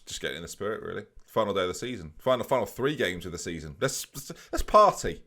just getting in the spirit, really. Final day of the season. Final 3 games of the season. Let's party.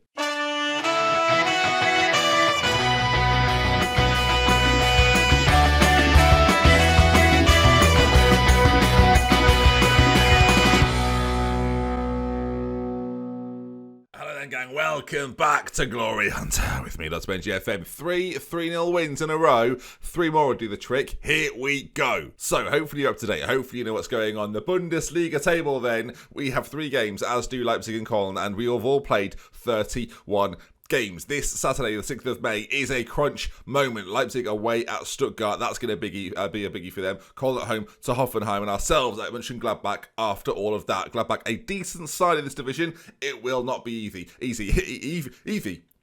Gang, welcome back to Glory Hunter with me, DoctorBenjyFM. 3-0 wins in a row. 3 more will do the trick. Here we go. So, hopefully you're up to date. Hopefully you know what's going on. The Bundesliga table then, we have 3 games, as do Leipzig and Köln, and we have all played 31 games. This Saturday, the 6th of May, is a crunch moment. Leipzig away at Stuttgart. That's going to be a biggie for them. Köln at home to Hoffenheim, and ourselves at Mönchengladbach after all of that. Gladbach, a decent side in this division. It will not be easy.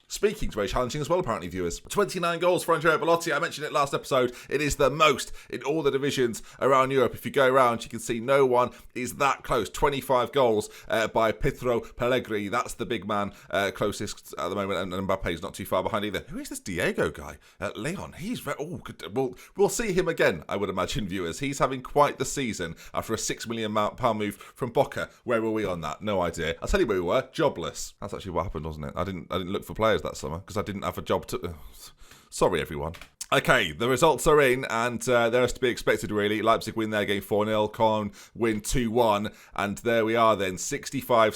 Speaking is very challenging as well, apparently, viewers. 29 goals for Andrea Belotti. I mentioned it last episode. It is the most in all the divisions around Europe. If you go around, you can see no one is that close. 25 goals by Pietro Pellegrini. That's the big man closest at the moment, and Mbappe is not too far behind either. Who is this Diego guy? Leon. He's very... Oh, good. We'll see him again, I would imagine, viewers. He's having quite the season after a £6 million move from Boca. Where were we on that? No idea. I'll tell you where we were. Jobless. That's actually what happened, wasn't it? I didn't look for players that summer because I didn't have a job to... Sorry, everyone. Okay, the results are in, and they're as to be expected, really. Leipzig win their game 4-0, Köln win 2-1, and there we are then, 65,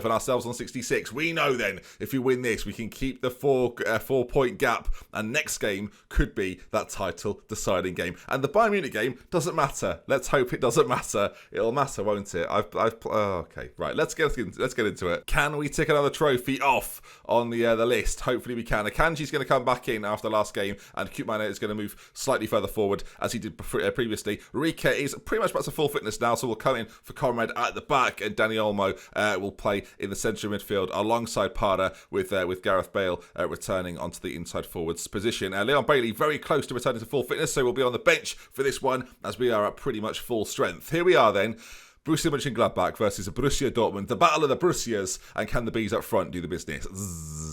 and ourselves on 66. We know then, if we win this, we can keep the 4-point gap, and next game could be that title-deciding game. And the Bayern Munich game doesn't matter. Let's hope it doesn't matter. It'll matter, won't it? Okay, right, let's get into it. Can we tick another trophy off on the list? Hopefully we can. Akanji's going to come back in after last game, and Koopmeiners is going to move slightly further forward as he did previously. Rika is pretty much back to full fitness now, so we'll come in for Conrad at the back, and Dani Olmo will play in the centre of midfield alongside Parra with Gareth Bale returning onto the inside forwards position. Leon Bailey very close to returning to full fitness, so we'll be on the bench for this one as we are at pretty much full strength. Here we are then. Borussia Mönchengladbach versus Borussia Dortmund, the battle of the Borussias, and can the bees up front do the business?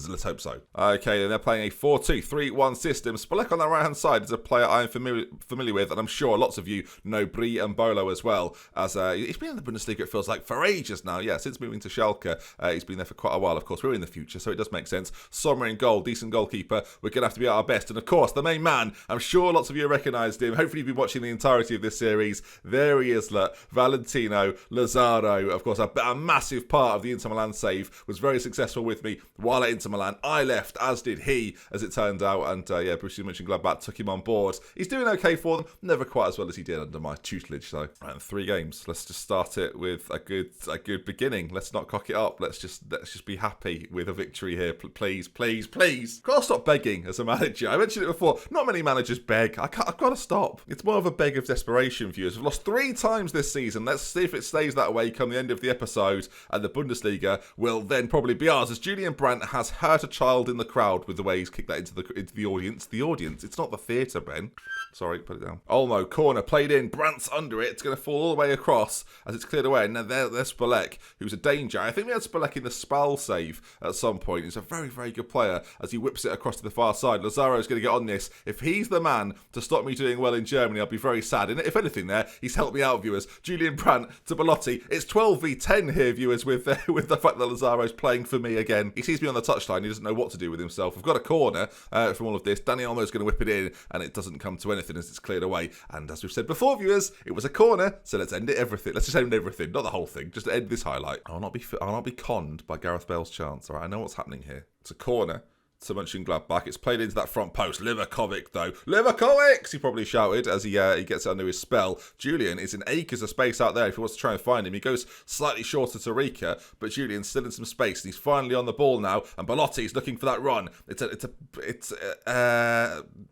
Let's hope so. Okay, then they're playing a 4-2-3-1 system. Spalek on the right-hand side is a player I'm familiar with, and I'm sure lots of you know Brie and Bolo as well, as he's been in the Bundesliga, it feels like, for ages now. Yeah, since moving to Schalke, he's been there for quite a while. Of course, we're in the future, so it does make sense. Sommer in goal, decent goalkeeper. We're going to have to be at our best. And of course, the main man, I'm sure lots of you recognised him. Hopefully you've been watching the entirety of this series. There he is, Valentino Lazaro. Of course, a massive part of the Inter Milan save, was very successful with me while at Inter Milan. I left, as did he, as it turned out, and Borussia Mönchengladbach took him on board. He's doing okay for them, never quite as well as he did under my tutelage, though. Right, 3 games. Let's just start it with a good beginning. Let's not cock it up. Let's just be happy with a victory here, please. Gotta stop begging as a manager. I mentioned it before. Not many managers beg. I've got to stop. It's more of a beg of desperation, viewers. We've lost 3 times this season. Let's see if it stays that way come the end of the episode, and the Bundesliga will then probably be ours, as Julian Brandt has hurt a child in the crowd with the way he's kicked that into the audience. The audience. It's not the theatre, Ben. Sorry, put it down. Olmo, corner, played in. Brandt's under it. It's going to fall all the way across as it's cleared away. And then there's Spalek, who's a danger. I think we had Spalek in the Spal save at some point. He's a very, very good player as he whips it across to the far side. Lazaro's going to get on this. If he's the man to stop me doing well in Germany, I'll be very sad. And if anything there, he's helped me out, viewers. Julian Brandt to Belotti. It's 12v10 here, viewers, with the fact that Lazaro's playing for me again. He sees me on the touchline. He doesn't know what to do with himself. We've got a corner from all of this. Dani Olmo's going to whip it in, and it doesn't come to anything as it's cleared away. And as we've said before, viewers, it was a corner, so let's end it everything. Let's just end everything, not the whole thing. Just end this highlight. I'll not be conned by Gareth Bale's chance. All right, I know what's happening here. It's a corner to Mönchengladbach. It's played into that front post. Livakovic, though. Livakovic! He probably shouted as he gets it under his spell. Julian is in acres of space out there if he wants to try and find him. He goes slightly shorter to Rika, but Julian's still in some space, and he's finally on the ball now, and Belotti's looking for that run.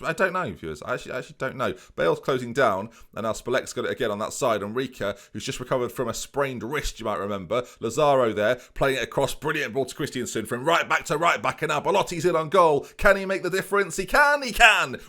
I don't know, viewers. I actually don't know. Bale's closing down, and now Spalek's got it again on that side, and Rika, who's just recovered from a sprained wrist, you might remember. Lazaro there, playing it across. Brilliant ball to Christiansen from right back to right back, and now Belotti's in on goal. Can he make the difference? He can!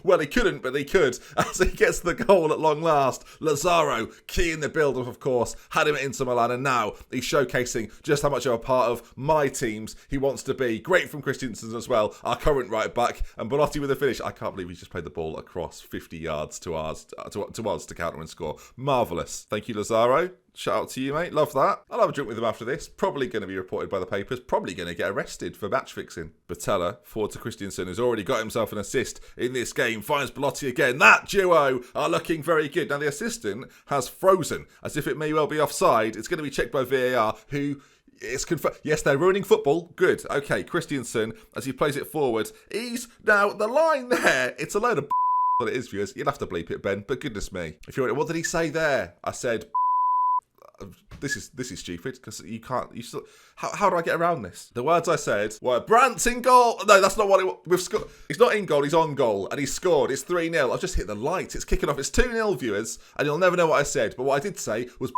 Well, he couldn't, but he could, as he gets the goal at long last. Lazaro, key in the build-up, of course, had him at Inter Milan, and now he's showcasing just how much of a part of my teams he wants to be. Great from Christiansen as well, our current right back, and Belotti with a finish. I can't believe he just played the ball across 50 yards to us to counter and score. Marvellous. Thank you, Lazaro. Shout out to you, mate. Love that. I'll have a drink with him after this. Probably going to be reported by the papers. Probably going to get arrested for match fixing. Batella, forward to Christensen, who's already got himself an assist in this game. Finds Belotti again. That duo are looking very good. Now, the assistant has frozen, as if it may well be offside. It's going to be checked by VAR, who... It's confirmed. Yes, they're ruining football. Good. Okay, Christensen, as he plays it forward, he's now the line there. It's a load of what it is, viewers. You'll have to bleep it, Ben. But goodness me, if you're, what did he say there? I said, this is stupid because you can't. You still. How do I get around this? The words I said were Brandt's in goal. No, that's not what we've scored. He's not in goal. He's on goal, and he's scored. It's 3-0. I've just hit the light. It's kicking off. It's 2-0, viewers, and you'll never know what I said. But what I did say was.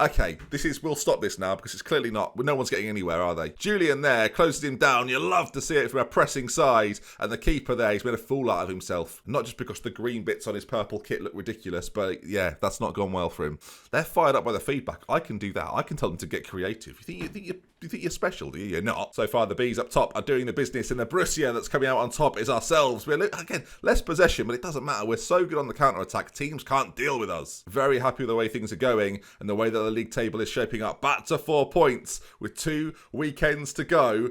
Okay, we'll stop this now because it's clearly not, no one's getting anywhere, are they? Julian there closes him down. You love to see it from a pressing side. And the keeper there, he's made a fool out of himself. Not just because the green bits on his purple kit look ridiculous, but yeah, that's not gone well for him. They're fired up by the feedback. I can do that. I can tell them to get creative. You think you're special, do you? You're not. So far, the Bees up top are doing the business, and the Borussia that's coming out on top is ourselves. We're, again, less possession, but it doesn't matter. We're so good on the counter-attack. Teams can't deal with us. Very happy with the way things are going and the way that the league table is shaping up. Back to 4 points with 2 weekends to go.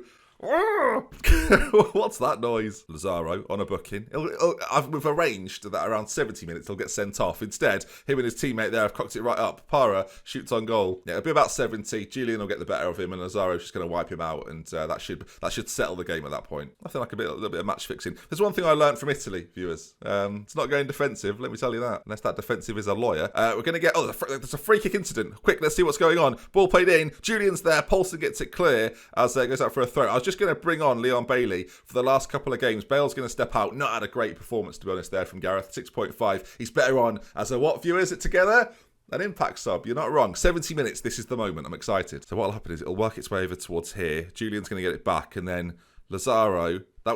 What's that noise? Lazaro on a booking. We've arranged that around 70 minutes he'll get sent off. Instead, him and his teammate there have cocked it right up. Para shoots on goal. Yeah, it'll be about 70. Julian will get the better of him, and Lazaro's just going to wipe him out, and that should settle the game at that point. I think like a little bit of match fixing. There's one thing I learned from Italy, viewers. It's not going defensive. Let me tell you that. Unless that defensive is a lawyer. We're going to get. There's a free kick incident. Quick, let's see what's going on. Ball played in. Julian's there. Paulson gets it clear as goes out for a throw. I was just going to bring on Leon Bailey for the last couple of games. Bale's going to step out. Not had a great performance, to be honest, there from Gareth. 6.5. He's better on as a what, viewers? It together? An impact sub. You're not wrong. 70 minutes. This is the moment. I'm excited. So what'll happen is it'll work its way over towards here. Julian's going to get it back, and then Lazaro. It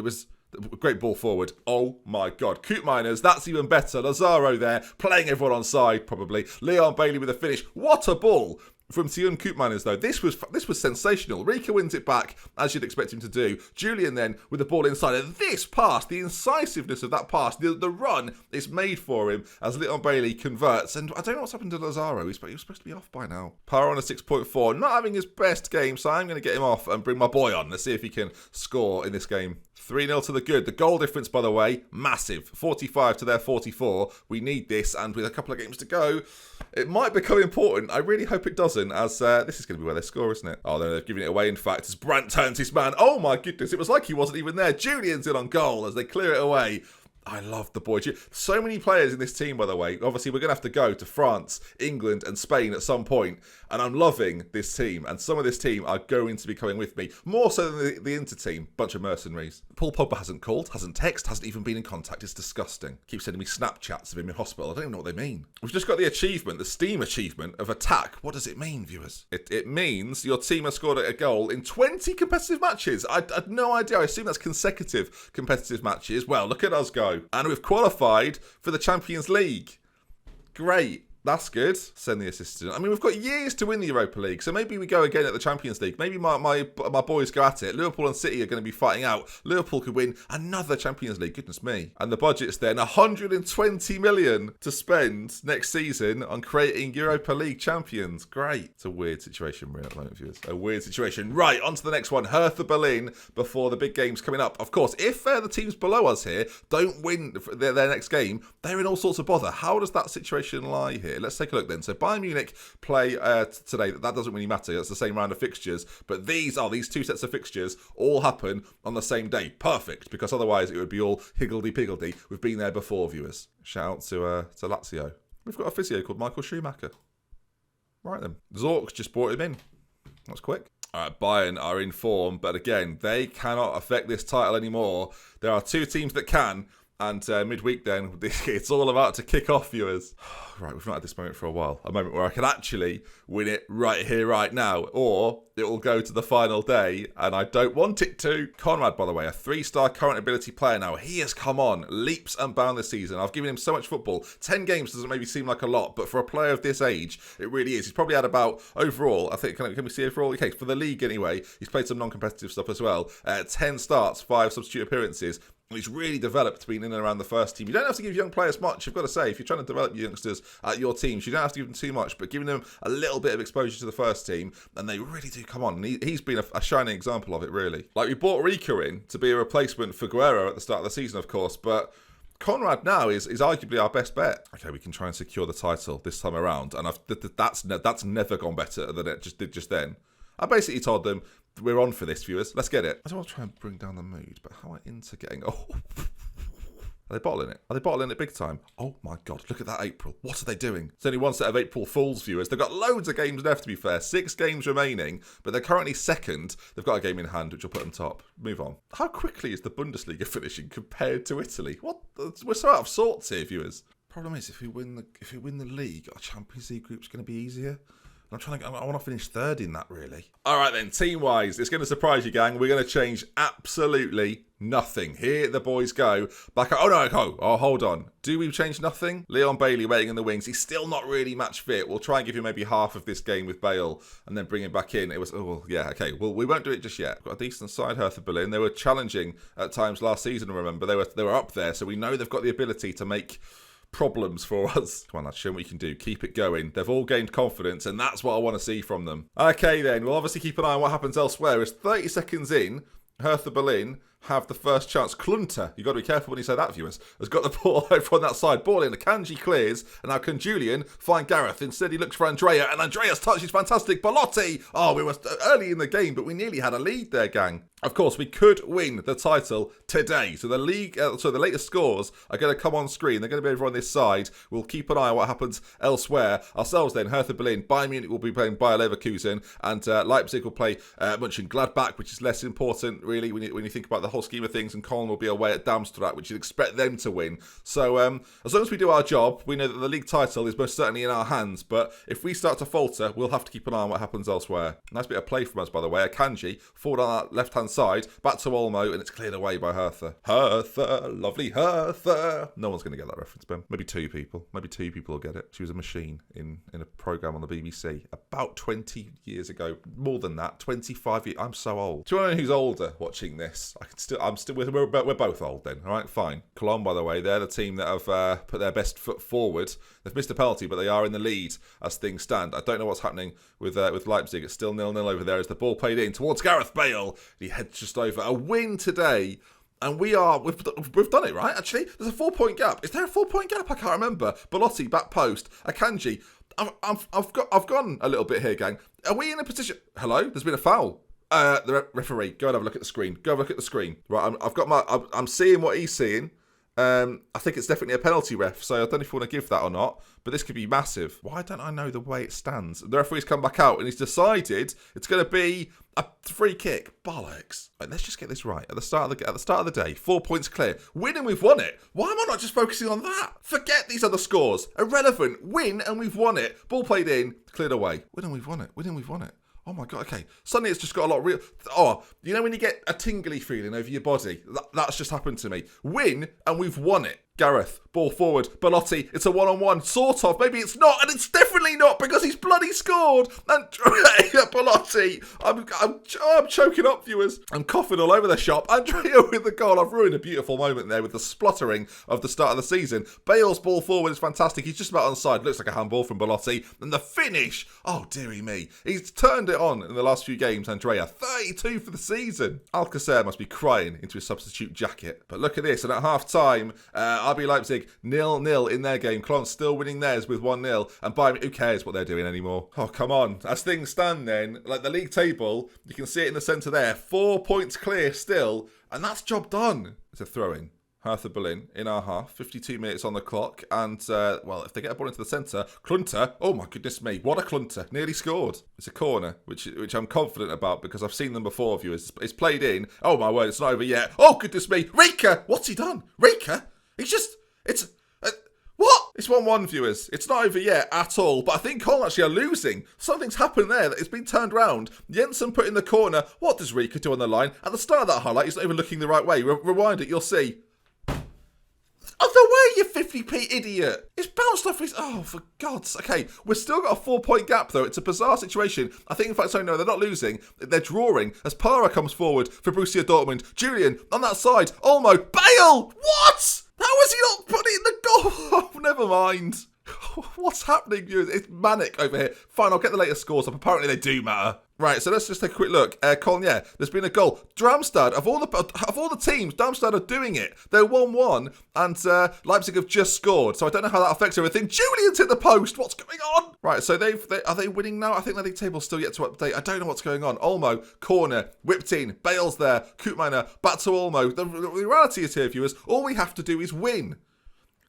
was a great ball forward. Oh my God. Coop Miners, that's even better. Lazaro there, playing everyone on side, probably. Leon Bailey with a finish. What a ball from Tion Coop Miners, though. This was sensational. Rika wins it back, as you'd expect him to do. Julian then with the ball inside. And this pass, the incisiveness of that pass, the run is made for him as Leon Bailey converts. And I don't know what's happened to Lazaro. He was supposed to be off by now. Power on a 6.4. Not having his best game, so I'm going to get him off and bring my boy on. Let's see if he can score in this game. 3-0 to the good. The goal difference, by the way, massive. 45 to their 44. We need this, and with a couple of games to go, it might become important. I really hope it doesn't, as this is going to be where they score, isn't it? Oh, they're giving it away, in fact, as Brandt turns his man. Oh, my goodness. It was like he wasn't even there. Julian's in on goal as they clear it away. I love the boy. So many players in this team, by the way. Obviously, we're going to have to go to France, England and Spain at some point. And I'm loving this team. And some of this team are going to be coming with me. More so than the Inter team. Bunch of mercenaries. Paul Pogba hasn't called, hasn't texted, hasn't even been in contact. It's disgusting. Keeps sending me Snapchats of him in hospital. I don't even know what they mean. We've just got the achievement, the Steam achievement of attack. What does it mean, viewers? It means your team has scored a goal in 20 competitive matches. I had no idea. I assume that's consecutive competitive matches. Well, look at us go. And we've qualified for the Champions League. Great. That's good. Send the assistant. I mean, we've got years to win the Europa League, so maybe we go again at the Champions League. Maybe my boys go at it. Liverpool and City are going to be fighting out. Liverpool could win another Champions League. Goodness me. And the budget's then 120 million to spend next season on creating Europa League champions. Great. It's a weird situation we're in at the moment, viewers. A weird situation. Right, on to the next one. Hertha Berlin before the big games coming up. Of course, if the teams below us here don't win their next game, they're in all sorts of bother. How does that situation lie here? Let's take a look then. So Bayern Munich play today. That doesn't really matter. It's the same round of fixtures. But these 2 sets of fixtures all happen on the same day. Perfect, because otherwise it would be all higgledy-piggledy. We've been there before, viewers. Shout out to Lazio. We've got a physio called Michael Schumacher. Right then. Zorc's just brought him in. That's quick. All right, Bayern are in form, but again, they cannot affect this title anymore. There are 2 teams that can. And midweek then, it's all about to kick off, viewers. Right, we've not had this moment for a while. A moment where I can actually win it right here, right now. Or it will go to the final day, and I don't want it to. Conrad, by the way, a 3-star current ability player now. He has come on leaps and bounds this season. I've given him so much football. 10 games doesn't maybe seem like a lot, but for a player of this age, it really is. He's probably had about, overall, I think, can we see overall? Okay, for the league anyway, he's played some non-competitive stuff as well. 10 starts, 5 substitute appearances. And he's really developed being in and around the first team. You don't have to give young players much, I've got to say. If you're trying to develop youngsters at your teams, you don't have to give them too much, but giving them a little bit of exposure to the first team, and they really do come on. And he's been a shining example of it, really. Like, we brought Rika in to be a replacement for Guerrero at the start of the season, of course, but Conrad now is arguably our best bet. Okay, we can try and secure the title this time around, and that's never gone better than it just did just then. I basically told them, we're on for this, viewers. Let's get it. I don't want to try and bring down the mood, but how are Inter getting... Oh, are they bottling it? Are they bottling it big time? Oh my God, look at that April. What are they doing? It's only one set of April Fools, viewers. They've got loads of games left, to be fair. 6 games remaining, but they're currently second. They've got a game in hand, which will put them top. Move on. How quickly is the Bundesliga finishing compared to Italy? What? We're so out of sorts here, viewers. Problem is, if we win the league, our Champions League group's going to be easier. I want to finish third in that, really. All right, then, team-wise, it's going to surprise you, gang. We're going to change absolutely nothing. Here the boys go. Back up. Oh, no, oh, hold on. Do we change nothing? Leon Bailey waiting in the wings. He's still not really match fit. We'll try and give him maybe half of this game with Bale and then bring him back in. It was, oh, yeah, okay. Well, we won't do it just yet. Got a decent side, Hertha Berlin. They were challenging at times last season, remember. They were up there, so we know they've got the ability to make problems for us. Come on, lads, show them what you can do. Keep it going. They've all gained confidence, and that's what I want to see from them. Okay, then. We'll obviously keep an eye on what happens elsewhere. It's 30 seconds in. Hertha Berlin have the first chance. Klunter, you've got to be careful when you say that, viewers, has got the ball over on that side. Ball in, Akanji clears, and now can Julian find Gareth? Instead, he looks for Andrea, and Andrea's touch is fantastic. Belotti! Oh, we were early in the game, but we nearly had a lead there, gang. Of course, we could win the title today. So the league, the latest scores are going to come on screen. They're going to be over on this side. We'll keep an eye on what happens elsewhere. Ourselves then, Hertha Berlin, Bayern Munich will be playing Bayer Leverkusen, and Leipzig will play Mönchengladbach, which is less important, really, when you think about the whole scheme of things, and Colin will be away at Darmstadt, which you'd expect them to win. So as long as we do our job, we know that the league title is most certainly in our hands, but if we start to falter, we'll have to keep an eye on what happens elsewhere. Nice bit of play from us, by the way. Akanji, forward on that left-hand side, back to Olmo, and it's cleared away by Hertha. Hertha, lovely Hertha. No one's going to get that reference, Ben. Maybe 2 people. Maybe 2 people will get it. She was a machine in a programme on the BBC about 20 years ago. More than that, 25 years. I'm so old. Do you want to know who's older watching this? We're both old then. All right, fine. Cologne, by the way, they're the team that have put their best foot forward. They've missed a penalty, but they are in the lead as things stand. I don't know what's happening with Leipzig. It's still 0-0 over there as the ball played in towards Gareth Bale. He heads just over. A win today. And we've done it, right? Actually, there's a 4-point gap. Is there a 4-point gap? I can't remember. Belotti, back post. Akanji. I've gone a little bit here, gang. Are we in a position? Hello? There's been a foul. The referee, go and have a look at the screen. Go have a look at the screen. Right, I'm seeing what he's seeing. I think it's definitely a penalty, ref, so I don't know if you want to give that or not, but this could be massive. Why don't I know the way it stands? The referee's come back out and he's decided it's going to be a free kick. Bollocks. Right, let's just get this right. At the start of the day, 4 points clear. Win and we've won it. Why am I not just focusing on that? Forget these other scores. Irrelevant. Win and we've won it. Ball played in, cleared away. Win and we've won it. Win and we've won it. Oh my God, okay. Suddenly it's just got a lot real... Oh, you know when you get a tingly feeling over your body? That's just happened to me. Win, and we've won it. Gareth, ball forward. Belotti, it's a one-on-one. Sort of. Maybe it's not, and it's definitely not because he's bloody scored. And Belotti, I'm choking up, viewers. I'm coughing all over the shop. Andrea with the goal. I've ruined a beautiful moment there with the spluttering of the start of the season. Bale's ball forward is fantastic. He's just about onside. Looks like a handball from Belotti. And the finish. Oh, dearie me. He's turned it on in the last few games, Andrea. 32 for the season. Alcacer must be crying into his substitute jacket. But look at this. And at half-time... RB Leipzig 0-0 in their game. Cologne still winning theirs with 1-0. And Bayern, who cares what they're doing anymore? Oh, come on. As things stand then, like the league table, you can see it in the centre there. 4 points clear still. And that's job done. It's a throw-in. Hertha Berlin in our half, 52 minutes on the clock, and, if they get a ball into the centre, Klunter, oh my goodness me, what a Klunter, nearly scored. It's a corner, which I'm confident about because I've seen them before, viewers. It's played in, oh my word, it's not over yet. Oh goodness me, Rika, what's he done? Rika? What? It's 1-1, viewers. It's not over yet at all, but I think Cologne actually are losing. Something's happened there that it's been turned round. Jensen put in the corner. What does Rika do on the line? At the start of that highlight, he's not even looking the right way. Rewind it, you'll see. Oh, the way, you 50p idiot. It's bounced off his... Oh, for God's... Okay, we've still got a 4-point gap, though. It's a bizarre situation. I think, in fact, sorry, no, they're not losing. They're drawing as Para comes forward for Borussia Dortmund. Julian, on that side. Olmo. Bale! What? How was he not putting it in the goal? Oh, never mind. What's happening? It's manic over here. Fine, I'll get the latest scores up. Apparently they do matter. Right, so let's just take a quick look. Colin, yeah, there's been a goal. Darmstadt, of all the teams, Darmstadt are doing it. They're 1-1, and Leipzig have just scored. So I don't know how that affects everything. Julian's hit the post. What's going on? Right, so are they winning now? I think the league table's still yet to update. I don't know what's going on. Olmo, corner, whipped in, Bale's there, Koopmeiner, back to Olmo. The reality is here, viewers, all we have to do is win.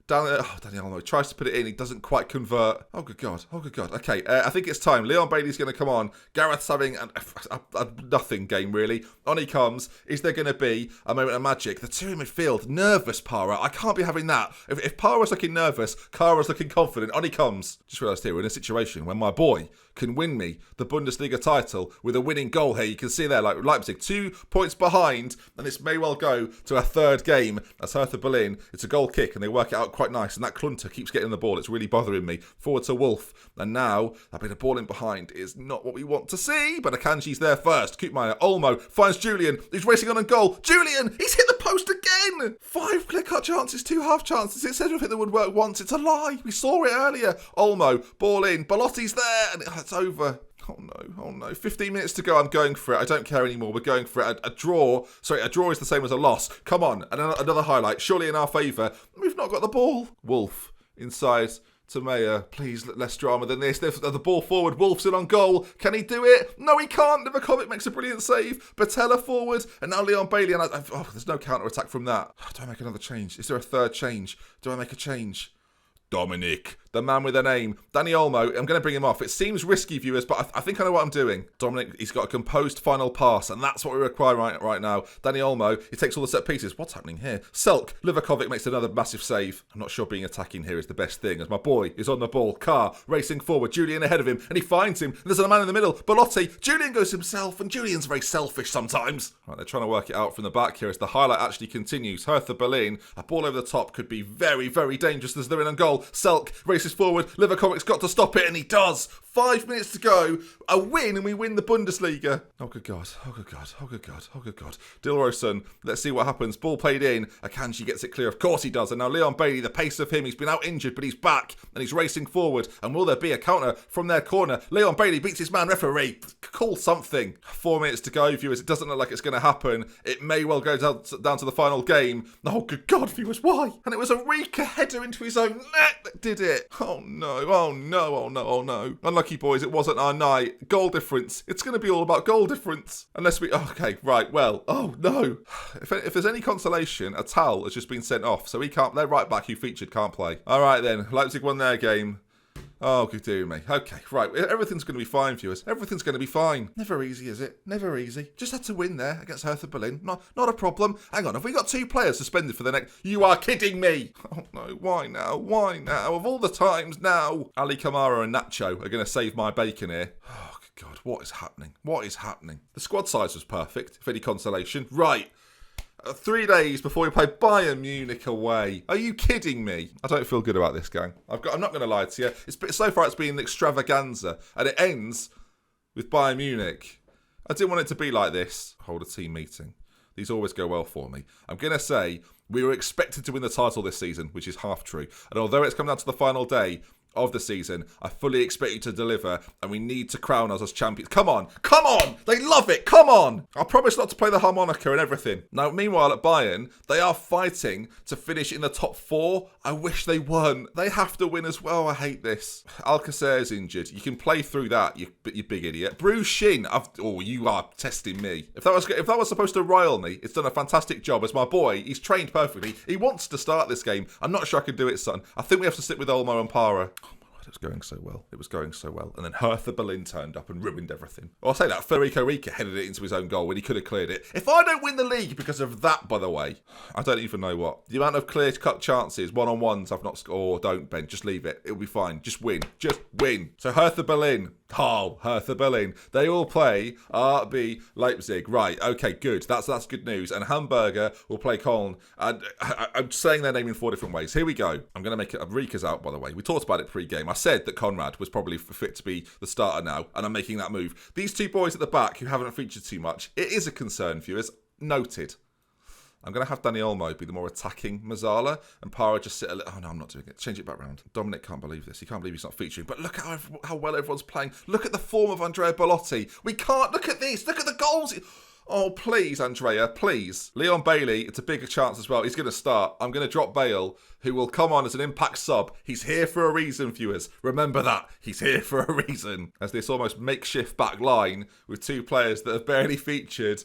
Danny Olmo tries to put it in. He doesn't quite convert. Oh, good God. Oh, good God. Okay, I think it's time. Leon Bailey's going to come on. Gareth's having a nothing game, really. On he comes. Is there going to be a moment of magic? The two in midfield. Nervous, Para. I can't be having that. If Para's looking nervous, Kara's looking confident. On he comes. Just realised here, we're in a situation when my boy can win me the Bundesliga title with a winning goal here. You can see there, like Leipzig, 2 points behind, and this may well go to a third game. That's Hertha Berlin. It's a goal kick, and they work it out quite nice, and that Klunter keeps getting the ball. It's really bothering me. Forward to Wolf, and now that bit of ball in behind is not what we want to see, but Akanji's there first. Koopmeiner, Olmo finds Julian. He's racing on a goal. Julian, he's hit the post again. 5 clear-cut chances, 2 half chances. It said everything that would work once. It's a lie. We saw it earlier. Olmo, ball in. Balotti's there, and it's over. Oh no. 15 minutes to go. I'm going for it. I don't care anymore. We're going for it. A draw is the same as a loss. Come on. Another highlight. Surely in our favour. We've not got the ball. Wolf inside to Mayer. Please, less drama than this. The ball forward. Wolf's in on goal. Can he do it? No, he can't. Livakovic makes a brilliant save. Batella forward. And now Leon Bailey. And there's no counter-attack from that. Do I make another change? Is there a third change? Do I make a change? Dominic, the man with a name. Danny Olmo, I'm going to bring him off. It seems risky, viewers, but I think I know what I'm doing. Dominic, he's got a composed final pass, and that's what we require right now. Danny Olmo, he takes all the set pieces. What's happening here? Selk, Livakovic makes another massive save. I'm not sure being attacking here is the best thing, as my boy is on the ball. Carr, racing forward, Julian ahead of him, and he finds him. And there's a man in the middle, Belotti. Julian goes himself, and Julian's very selfish sometimes. Right, they're trying to work it out from the back here as the highlight actually continues. Hertha Berlin, a ball over the top could be very, very dangerous as they're in on goal. Selk races forward. Livakovic's got to stop it, and he does. 5 minutes to go. A win, and we win the Bundesliga. Oh, good God. Oh, good God. Oh, good God. Oh, good God. Dilrosun. Let's see what happens. Ball played in. Akanji gets it clear. Of course he does. And now Leon Bailey, the pace of him. He's been out injured, but he's back, and he's racing forward. And will there be a counter from their corner? Leon Bailey beats his man. Referee, call something. 4 minutes to go, viewers. It doesn't look like it's going to happen. It may well go down to the final game. Oh, good God, viewers. Why? And it was a Rika header into his own net that did it. Oh, no. Oh, no. Oh, no. Oh, no. Unlucky boys. It wasn't our night. Goal difference. It's going to be all about goal difference. Unless we... Okay, right. Well, oh, no. If there's any consolation, a Tal has just been sent off. So he can't... Their right back who featured can't play. All right, then. Leipzig won their game. Oh, good dear me. Okay, right. Everything's going to be fine, viewers. Everything's going to be fine. Never easy, is it? Never easy. Just had to win there against Hertha Berlin. Not a problem. Hang on, have we got 2 players suspended for the next... You are kidding me! Oh, no. Why now? Why now? Of all the times, now! Ali Kamara and Nacho are going to save my bacon here. Oh, good God. What is happening? What is happening? The squad size was perfect, if any consolation. Right. 3 days before we play Bayern Munich away. Are you kidding me? I don't feel good about this, gang. I'm not going to lie to you. So far, it's been an extravaganza, and it ends with Bayern Munich. I didn't want it to be like this. Hold a team meeting. These always go well for me. I'm going to say we were expected to win the title this season, which is half true. And although it's come down to the final day of the season, I fully expect you to deliver, and we need to crown us as champions. Come on! Come on! They love it! Come on! I promise not to play the harmonica and everything. Now, meanwhile, at Bayern, they are fighting to finish in the top 4. I wish they weren't. They have to win as well. I hate this. Alcacer is injured. You can play through that, you big idiot. Bruce Shin. Oh, you are testing me. If that was supposed to rile me, it's done a fantastic job. As my boy, he's trained perfectly. He wants to start this game. I'm not sure I can do it, son. I think we have to stick with Olmo and Para. it was going so well. It was going so well. And then Hertha Berlin turned up and ruined everything. Well, I'll say that. Federico Rica headed it into his own goal when he could have cleared it. If I don't win the league because of that, by the way, I don't even know what. The amount of clear-cut chances, one-on-ones I've not scored. Don't, Ben. Just leave it. It'll be fine. Just win. Just win. So Hertha Berlin. Oh, Hertha Berlin. They all play RB Leipzig. Right. Okay, good. That's good news. And Hamburger will play Köln. And I'm saying their name in 4 different ways. Here we go. I'm going to make it. Rika's out, by the way. We talked about it pre-game. I said that Conrad was probably fit to be the starter now, and I'm making that move. These 2 boys at the back who haven't featured too much, it is a concern, viewers. Noted. I'm going to have Dani Olmo be the more attacking Mazzala, and Para just sit a little... Oh, no, I'm not doing it. Change it back round. Dominic can't believe this. He can't believe he's not featuring. But look how well everyone's playing. Look at the form of Andrea Bellotti. We can't... Look at this. Look at the goals. Oh, please, Andrea, please. Leon Bailey, it's a bigger chance as well. He's going to start. I'm going to drop Bale, who will come on as an impact sub. He's here for a reason, viewers. Remember that. He's here for a reason. As this almost makeshift back line with 2 players that have barely featured...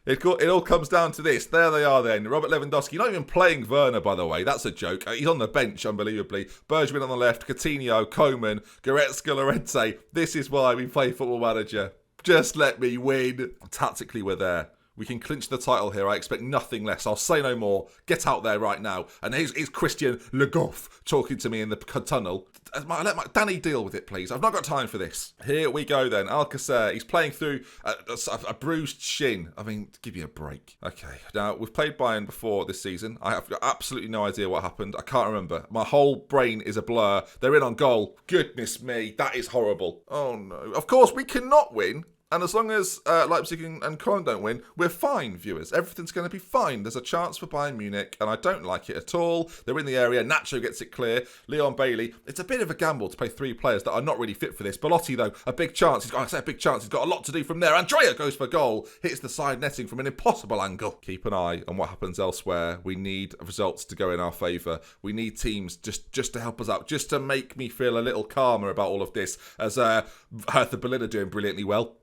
It all comes down to this. There they are then. Robert Lewandowski, not even playing Werner, by the way. That's a joke. He's on the bench, unbelievably. Bergwijn on the left, Coutinho, Koeman, Goretzka, Llorente. This is why we play Football Manager. Just let me win. Tactically, we're there. We can clinch the title here. I expect nothing less. I'll say no more. Get out there right now. And here's Christian Le Goff talking to me in the tunnel. Let Danny deal with it, please. I've not got time for this. Here we go then. Alcacer. He's playing through a bruised shin. I mean, give me a break. Okay. Now, we've played Bayern before this season. I have got absolutely no idea what happened. I can't remember. My whole brain is a blur. They're in on goal. Goodness me. That is horrible. Oh, no. Of course, we cannot win. And as long as Leipzig and Köln don't win, we're fine, viewers. Everything's going to be fine. There's a chance for Bayern Munich, and I don't like it at all. They're in the area. Nacho gets it clear. Leon Bailey. It's a bit of a gamble to play 3 players that are not really fit for this. Belotti, though, a big chance. I say a big chance. He's got a lot to do from there. Andrea goes for goal. Hits the side netting from an impossible angle. Keep an eye on what happens elsewhere. We need results to go in our favour. We need teams just to help us out, just to make me feel a little calmer about all of this, as Hertha Berlin are doing brilliantly well.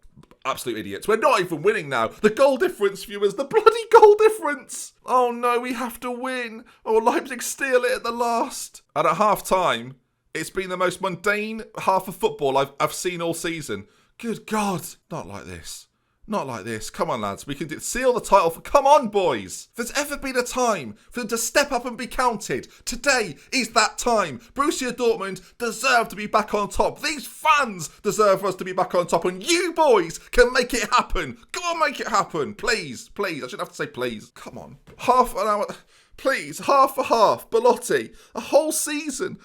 Absolute idiots. We're not even winning now. The goal difference, viewers. The bloody goal difference. Oh, no, we have to win. Oh, Leipzig steal it at the last. And at half-time, it's been the most mundane half of football I've seen all season. Good God. Not like this. Not like this. Come on, lads. We can seal the title. Come on, boys. If there's ever been a time for them to step up and be counted, today is that time. Borussia Dortmund deserve to be back on top. These fans deserve us to be back on top. And you boys can make it happen. Go on, make it happen. Please, please. I shouldn't have to say please. Come on. Half an hour... Please, half for half, Belotti, a whole season,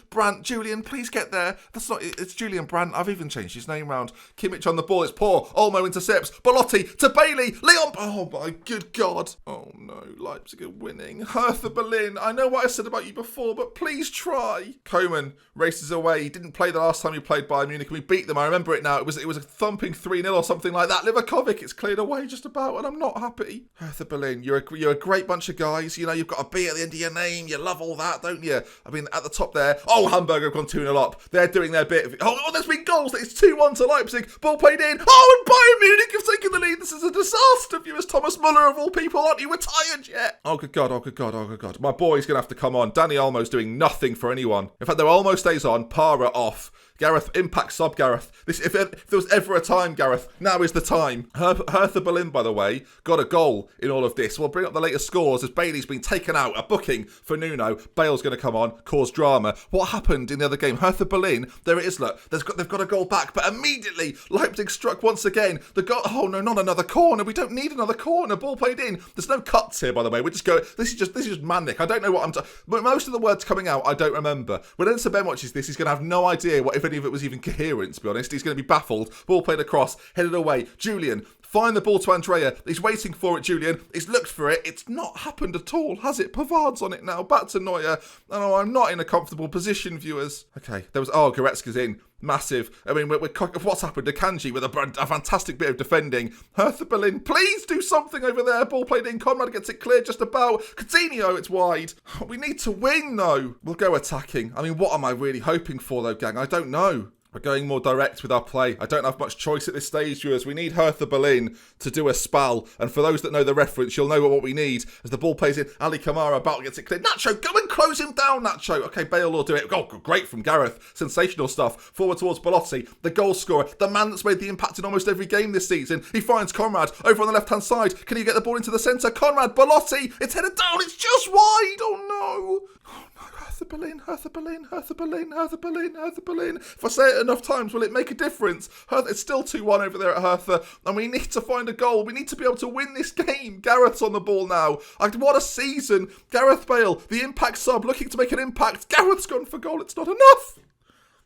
Brandt, Julian, please get there. It's Julian Brandt, I've even changed his name round. Kimmich on the ball, it's poor, Olmo intercepts, Belotti to Bailey, Leon, oh my good God. Oh no, Leipzig are winning. Hertha Berlin, I know what I said about you before, but please try. Koeman races away, he didn't play the last time he played Bayern Munich and we beat them, I remember it now, it was a thumping 3-0 or something like that. Livakovic, it's cleared away just about and I'm not happy. Hertha Berlin, you're a great bunch of guys, you know, you've got a B at the end of your name, you love all that, don't you? I mean, at the top there, oh, Hamburg have gone 2-0 up, they're doing their bit. Oh, there's been goals, it's 2-1 to Leipzig, ball played in, oh, and Bayern Munich have taken the lead, this is a disaster, viewers. Thomas Muller of all people, aren't you retired yet? Oh, good God, oh, good God, oh, good God. My boy's going to have to come on. Dani Olmo's doing nothing for anyone. In fact, they're almost stays on, Para off. Gareth, impact sub Gareth. If there was ever a time, Gareth, now is the time. Hertha Berlin, by the way, got a goal in all of this. We'll bring up the latest scores as Bailey's been taken out. A booking for Nuno. Bale's going to come on, cause drama. What happened in the other game? Hertha Berlin, there it is, look. They've got a goal back, but immediately Leipzig struck once again. The goal, oh no, not another corner. We don't need another corner. Ball played in. There's no cuts here, by the way. We just go, this is just manic. I don't know what but most of the words coming out, I don't remember. When Enzo Ben watches this, he's going to have no idea what, if any of it was even coherent, to be honest. He's going to be baffled. Ball played across, headed away. Julian, find the ball to Andrea. He's waiting for it, Julian. He's looked for it. It's not happened at all, has it? Pavard's on it now. Back to Neuer. Oh, I'm not in a comfortable position, viewers. Okay, there was... Oh, Goretzka's in. Massive. I mean, what's happened to Kanji with a fantastic bit of defending. Hertha Berlin, please do something over there. Ball played in. Conrad gets it clear just about. Coutinho, it's wide. We need to win, though. We'll go attacking. I mean, what am I really hoping for, though, gang? I don't know. We're going more direct with our play. I don't have much choice at this stage, viewers. We need Hertha Berlin to do a spell. And for those that know the reference, you'll know what we need. As the ball plays in, Ali Kamara about gets it cleared. Nacho, go and close him down, Nacho. Okay, Bale will do it. Oh, great from Gareth. Sensational stuff. Forward towards Belotti, the goal scorer, the man that's made the impact in almost every game this season. He finds Conrad over on the left-hand side. Can he get the ball into the centre? Conrad, Belotti. It's headed down. It's just wide. Oh, no. Oh, no. Hertha Berlin, Hertha Berlin, Hertha Berlin, Hertha Berlin, Hertha Berlin. If I say it enough times, will it make a difference? It's still 2-1 over there at Hertha, and we need to find a goal. We need to be able to win this game. Gareth's on the ball now. What a season. Gareth Bale, the impact sub, looking to make an impact. Gareth's gone for goal. It's not enough.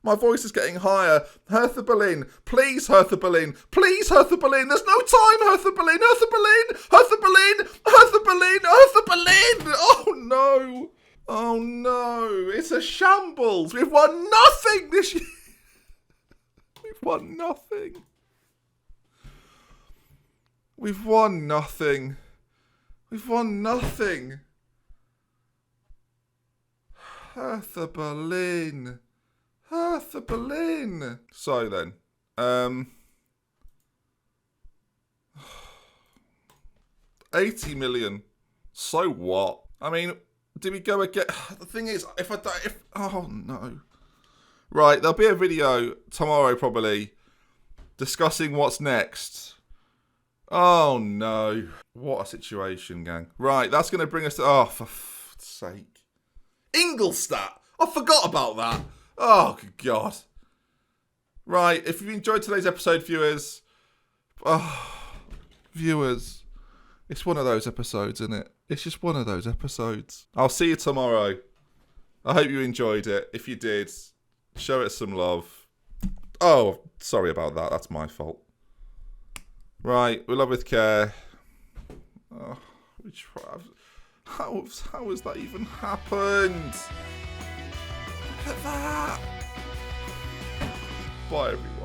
My voice is getting higher. Hertha Berlin. Please, Hertha Berlin. Please, Hertha Berlin. There's no time, Hertha Berlin. Hertha Berlin. Hertha Berlin. Hertha Berlin. Hertha Berlin. Oh, no. Oh no, it's a shambles. We've won nothing this year. We've won nothing. We've won nothing. We've won nothing. Hertha Berlin. Hertha Berlin. So then, 80 million. So what? I mean, did we go again? The thing is, oh no. Right, there'll be a video tomorrow probably discussing what's next. Oh no. What a situation, gang. Right, that's going to bring us to, oh, for fuck's sake. Ingolstadt. I forgot about that. Oh, good God. Right, if you've enjoyed today's episode, viewers, it's one of those episodes, isn't it? It's just one of those episodes. I'll see you tomorrow. I hope you enjoyed it. If you did, show it some love. Oh, sorry about that. That's my fault. Right, we love with care. Oh, how has that even happened? Look at that. Bye, everyone.